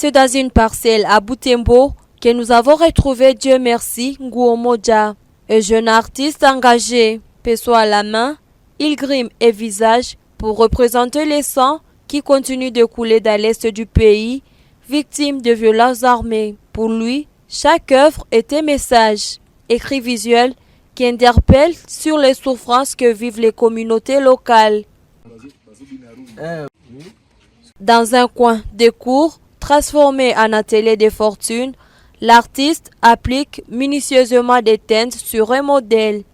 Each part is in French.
C'est dans une parcelle à Butembo que nous avons retrouvé, Dieu merci, Nguomoja, un jeune artiste engagé, pinceau à la main, il grime et visage pour représenter les sangs qui continuent de couler dans l'est du pays, victime de violences armées. Pour lui, chaque œuvre est un message, écrit visuel, qui interpelle sur les souffrances que vivent les communautés locales. Dans un coin de cours, transformé en atelier de fortune, l'artiste applique minutieusement des teintes sur un modèle.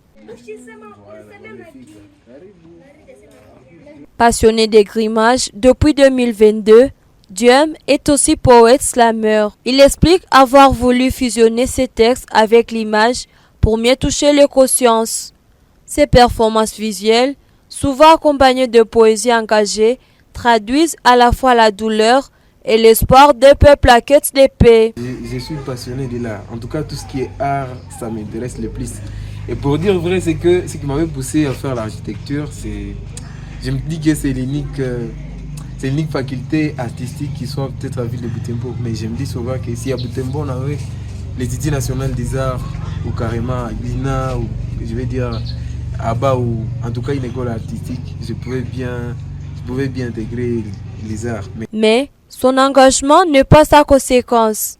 Passionné des grimages depuis 2022, Diem est aussi poète slammer. Il explique avoir voulu fusionner ses textes avec l'image pour mieux toucher les consciences. Ses performances visuelles, souvent accompagnées de poésie engagée, traduisent à la fois la douleur et l'espoir des peuples à quête de paix. Je suis passionné de l'art. En tout cas, tout ce qui est art, ça m'intéresse le plus. Et pour dire vrai, c'est que ce qui m'avait poussé à faire l'architecture, je me dis que c'est l'unique faculté artistique qui soit peut-être à la ville de Butembo. Mais je me dis souvent que si à Butembo, on avait l'Institut national des arts, ou carrément à l'INA, ou je vais dire à Bas, ou en tout cas une école artistique, je pouvais bien intégrer les arts. Mais son engagement n'est pas sans conséquence.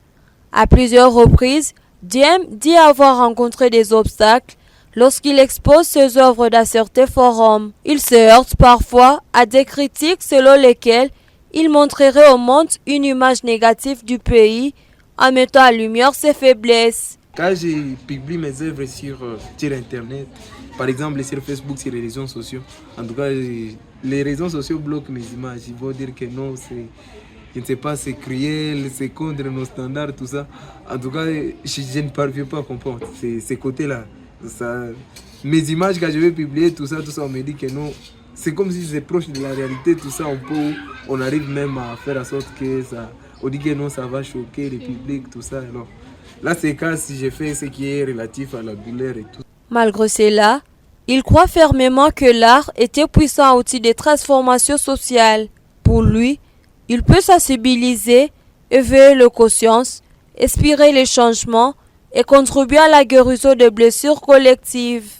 À plusieurs reprises, Diem dit avoir rencontré des obstacles lorsqu'il expose ses œuvres dans certains forums. Il se heurte parfois à des critiques selon lesquelles il montrerait au monde une image négative du pays en mettant en lumière ses faiblesses. Quand je publie mes œuvres sur Internet, par exemple sur Facebook, sur les réseaux sociaux, en tout cas, les réseaux sociaux bloquent mes images. Ils vont dire que non, je ne sais pas, c'est cruel, c'est contre nos standards, tout ça. En tout cas, je ne parviens pas à comprendre ces côtés-là. Mes images, quand je vais publier, tout ça, on me dit que non. C'est comme si c'est proche de la réalité, tout ça. On arrive même à faire en sorte que ça... On dit que non, ça va choquer le public, tout ça. Alors, là, c'est quand si je fais ce qui est relatif à la douleur et tout. Malgré cela, il croit fermement que l'art est un puissant outil de transformation sociale. Pour lui, il peut sensibiliser, éveiller les consciences, inspirer les changements et contribuer à la guérison des blessures collectives.